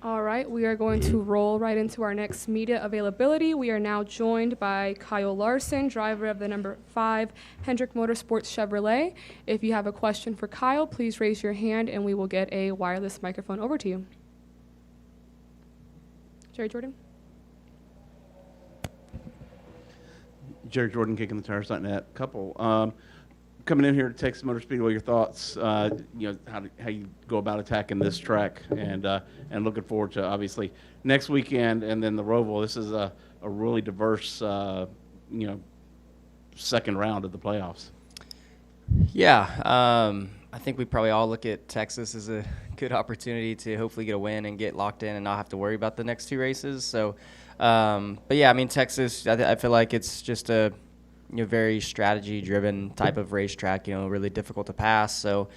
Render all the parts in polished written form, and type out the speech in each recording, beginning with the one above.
All right, we are going to roll right into our next media availability. We are now joined by Kyle Larson, driver of the number 5 Hendrick Motorsports Chevrolet. If you have a question for Kyle, please raise your hand and we will get a wireless microphone over to you. Jerry Jordan? Jerry Jordan, kicking the tires.net. Couple coming in here to Texas Motor Speedway. Your thoughts? How you go about attacking this track, and looking forward to obviously next weekend and then the Roval. This is a really diverse second round of the playoffs. Yeah, I think we probably all look at Texas as a good opportunity to hopefully get a win and get locked in and not have to worry about the next two races. So, but yeah, I mean, Texas, I feel like it's just a very strategy-driven type of racetrack, really difficult to pass. So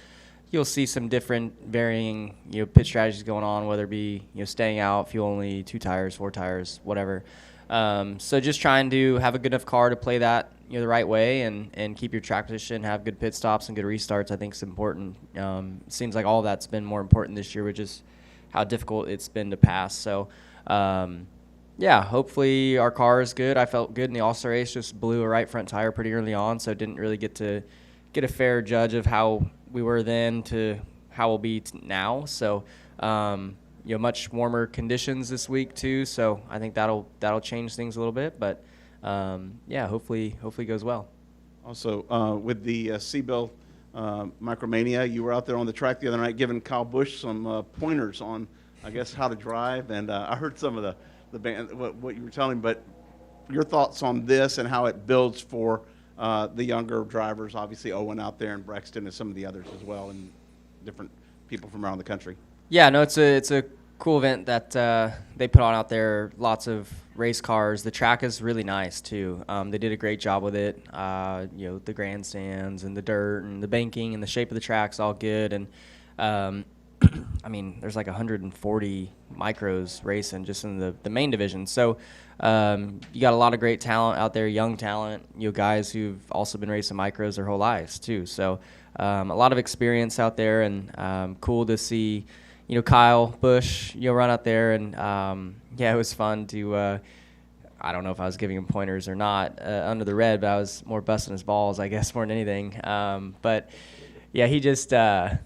you'll see some different varying, pit strategies going on, whether it be, staying out, fuel only, 2 tires, 4 tires, whatever. So just trying to have a good enough car to play that, the right way and keep your track position, have good pit stops and good restarts, I think is important. It seems like all that's been more important this year, which is how difficult it's been to pass. So, yeah, hopefully our car is good. I felt good in the All-Star race, just blew a right front tire pretty early on, so didn't really get to get a fair judge of how we were then to how we'll be now. So, much warmer conditions this week too, so I think that'll change things a little bit. But yeah, hopefully it goes well. Also, with the Seabill Micromania, you were out there on the track the other night giving Kyle Busch some pointers on, I guess, how to drive, and I heard some of the band, what you were telling me, but your thoughts on this and how it builds for the younger drivers, obviously Owen out there and Braxton and some of the others as well, and different people from around the country. Yeah, no, it's a cool event that they put on out there. Lots of race cars. The track is really nice too. They did a great job with it. The grandstands and the dirt and the banking and the shape of the track's all good. And I mean, there's like 140 micros racing just in the main division. So you got a lot of great talent out there, young talent, guys who've also been racing micros their whole lives too. So a lot of experience out there, and cool to see, Kyle Busch, run out there. And yeah, it was fun to, I don't know if I was giving him pointers or not under the red, but I was more busting his balls, I guess, more than anything. But yeah, he just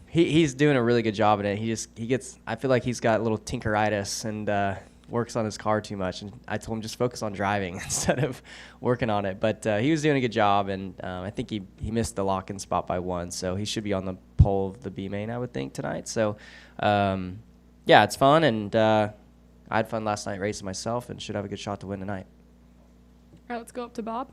he's doing a really good job in it. He gets, I feel like he's got a little tinkeritis and works on his car too much. And I told him just focus on driving instead of working on it. But he was doing a good job, and I think he missed the lock-in spot by 1, so he should be on the pole of the B main, I would think, tonight. So yeah, it's fun, and I had fun last night racing myself, and should have a good shot to win tonight. All right, let's go up to Bob.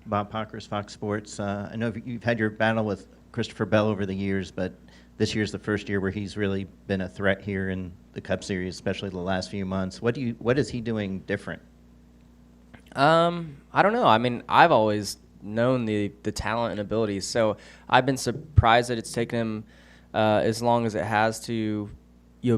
Bob Pockers, Fox Sports. I know you've had your battle with Christopher Bell over the years, but this year's the first year where he's really been a threat here in the Cup Series, especially the last few months. What is he doing different? I don't know. I mean, I've always known the talent and abilities, so I've been surprised that it's taken him as long as it has to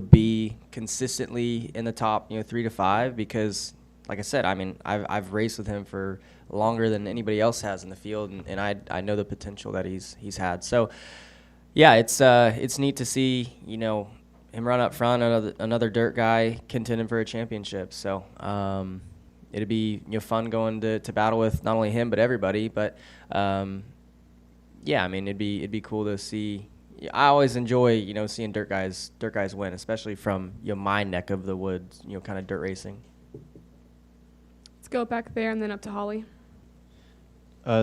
be consistently in the top 3 to 5, because like I said, I mean, I've raced with him for longer than anybody else has in the field, and I know the potential that he's had. So yeah, it's neat to see him run up front, another dirt guy contending for a championship. So it'd be fun going to battle with not only him but everybody. But yeah, I mean, it'd be cool to see. I always enjoy seeing dirt guys win, especially from my neck of the woods, kind of dirt racing. Let's go back there and then up to Holly.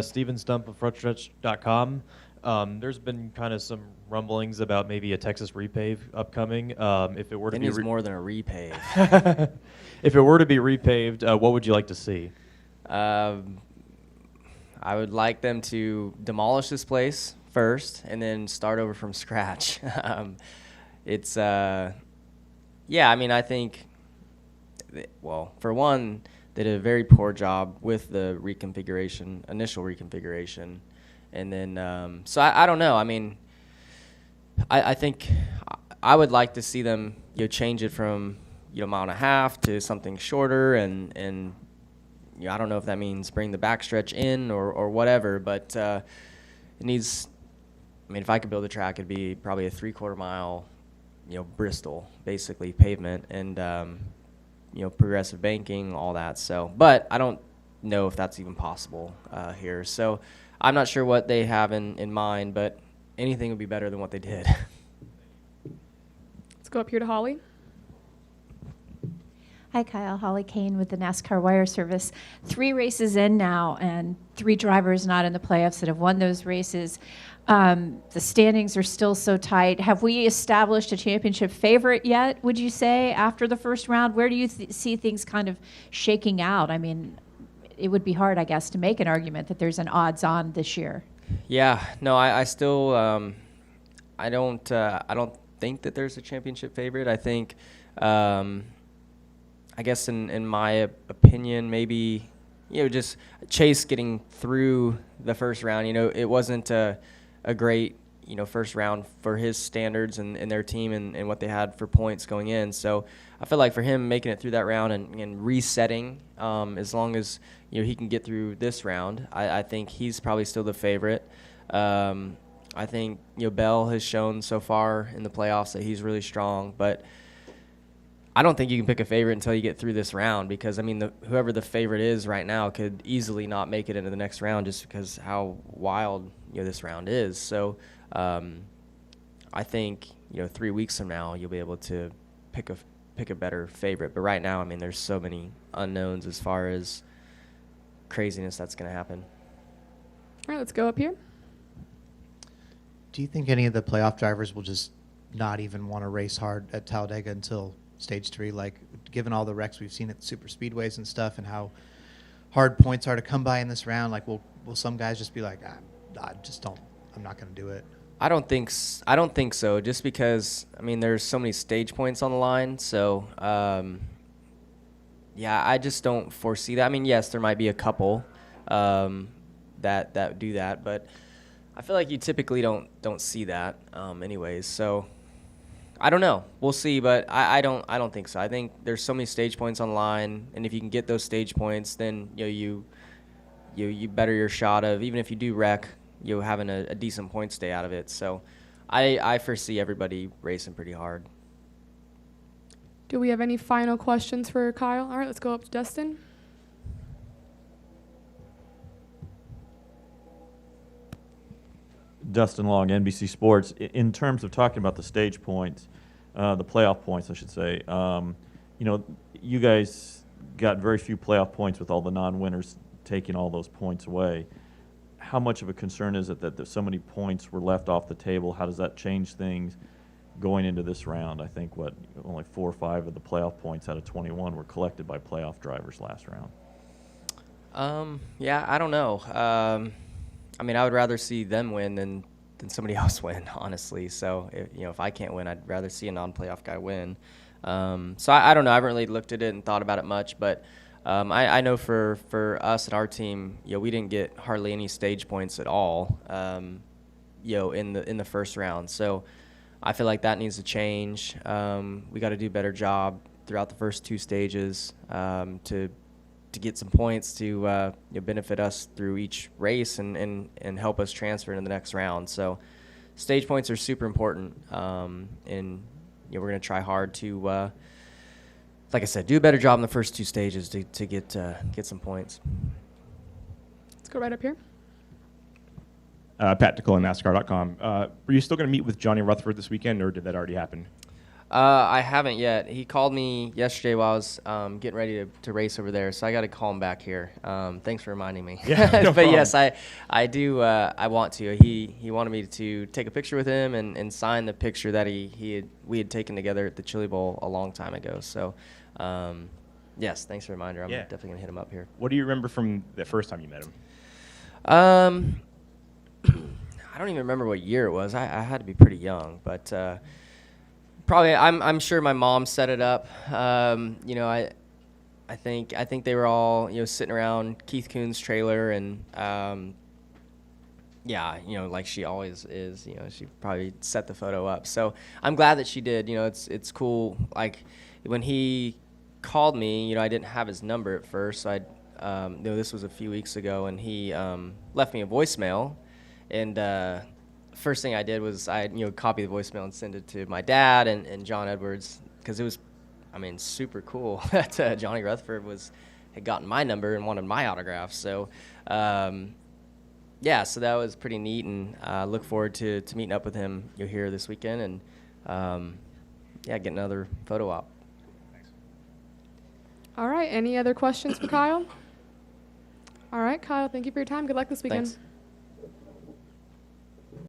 Steven Stump of frontstretch.com. There's been kind of some rumblings about maybe a Texas repave upcoming. If it were to be more than a repave. If it were to be repaved, what would you like to see? I would like them to demolish this place first and then start over from scratch. It's yeah, I mean, I think, well, for one, they did a very poor job with the initial reconfiguration. And then, so I don't know. I mean, I think I would like to see them change it from mile and a half to something shorter, and I don't know if that means bring the backstretch in or whatever, but it needs. I mean, if I could build a track, it'd be probably a 3/4 mile Bristol, basically pavement, and progressive banking, all that. So, but I don't know if that's even possible here. So I'm not sure what they have in mind, but anything would be better than what they did. Let's go up here to Holly. Hi, Kyle. Holly Kane with the NASCAR Wire Service. 3 races in now, and 3 drivers not in the playoffs that have won those races. The standings are still so tight. Have we established a championship favorite yet, would you say, after the first round? Where do you see things kind of shaking out? I mean, it would be hard, I guess, to make an argument that there's an odds-on this year. Yeah, no, I still I don't think that there's a championship favorite. I think I guess in my opinion, maybe just Chase getting through the first round. It wasn't a great first round for his standards and their team and what they had for points going in. So I feel like for him making it through that round and resetting, as long as he can get through this round, I think he's probably still the favorite. I think Bell has shown so far in the playoffs that he's really strong, but I don't think you can pick a favorite until you get through this round, because whoever the favorite is right now could easily not make it into the next round just because how wild this round is. So I think 3 weeks from now you'll be able to pick a better favorite. But right now, there's so many unknowns as far as craziness that's going to happen. All right, let's go up here. Do you think any of the playoff drivers will just not even want to race hard at Talladega until Stage 3? Like, given all the wrecks we've seen at super speedways and stuff, and how hard points are to come by in this round, like, will some guys just be like, I'm not going to do it? I don't think so. Just because there's so many stage points on the line. So I just don't foresee that. Yes, there might be a couple that do that, but I feel like you typically don't see that anyways. So I don't know. We'll see, but I don't think so. I think there's so many stage points on the line, and if you can get those stage points, then you better your shot of, even if you do wreck, having a decent point stay out of it. So I foresee everybody racing pretty hard. Do we have any final questions for Kyle? All right, let's go up to Dustin. Dustin Long, NBC Sports. In terms of talking about the stage points, the playoff points, I should say, you guys got very few playoff points with all the non-winners taking all those points away. How much of a concern is it that so many points were left off the table? How does that change things going into this round? I think only 4 or 5 of the playoff points out of 21 were collected by playoff drivers last round. Yeah, I don't know. I would rather see them win than somebody else win, honestly. So, if I can't win, I'd rather see a non-playoff guy win. So I don't know. I haven't really looked at it and thought about it much, but I know for us and our team, we didn't get hardly any stage points at all, in the first round. So I feel like that needs to change. We got to do a better job throughout the first 2 stages to get some points to benefit us through each race and help us transfer into the next round. So stage points are super important, and we're going to try hard to, like I said, do a better job in the first 2 stages to get some points. Let's go right up here. Pat Tickle on Nascar.com. Were you still going to meet with Johnny Rutherford this weekend, or did that already happen? I haven't yet. He called me yesterday while I was getting ready to race over there, so I got to call him back here. Thanks for reminding me. Yeah, no but problem. yes, I do. I want to. He wanted me to take a picture with him and sign the picture that we had taken together at the Chili Bowl a long time ago. So, yes, thanks for the reminder. I'm definitely gonna hit him up here. What do you remember from the first time you met him? I don't even remember what year it was. I had to be pretty young, but. Probably, I'm sure my mom set it up. I think they were all sitting around Keith Kuhn's trailer, and like she always is. She probably set the photo up. So I'm glad that she did. It's cool. Like when he called me, I didn't have his number at first. So this was a few weeks ago, and he left me a voicemail, and. first thing I did was I copy the voicemail and send it to my dad and John Edwards, because it was, I mean, super cool that Johnny Rutherford had gotten my number and wanted my autograph. So, yeah, so that was pretty neat, and look forward to meeting up with him here this weekend, and yeah, get another photo op. All right. Any other questions for Kyle? All right, Kyle, thank you for your time. Good luck this weekend. Thanks.